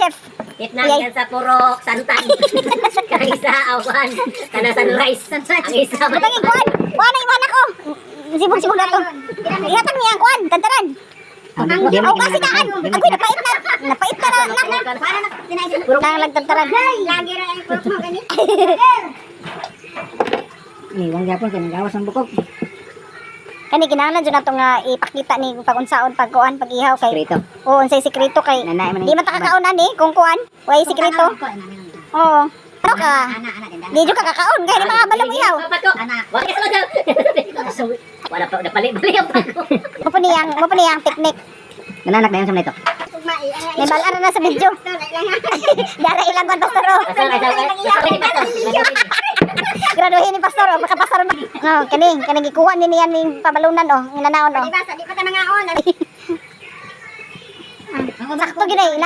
chef. Itna yan sa purok, santan. Ang isa, awan. Kana sunrise. Ang isa, Matangin kuan. Kuan ang iwan ako. Sibog-sibog na to. Ihatag niya ang kuan, tantaran. Ako kasi daan. Ako napait na. Napait na na. Nang lagtantaran. Lagi ra ang purok mo gani. Iwan gyapon kay nagawas ang bukog. Kani kinahanglan jud nato nga ipakita ni pag-unsaon pag-kuan pag-ihaw kay. Sikreto. Oo, unsay sikreto kay. Nanay man. Di man ta kakaon ani kung kuan. Way sikreto. Oo. Ano ka? Di jud ka kakaon kay mga balong ihaw. Wala ka sa wala pa, napali-bali ang pako. Mo pa niyang teknik. Nananak na yan sa nito. May balara na sa video. Dara ilang kon pastor. Graduhin ni pastor, baka pastor. No, kani gikuha ni niyan ning pabalunan oh, nginanaon oh. Di ba sa di pa ta nangaon. Sakto gid ay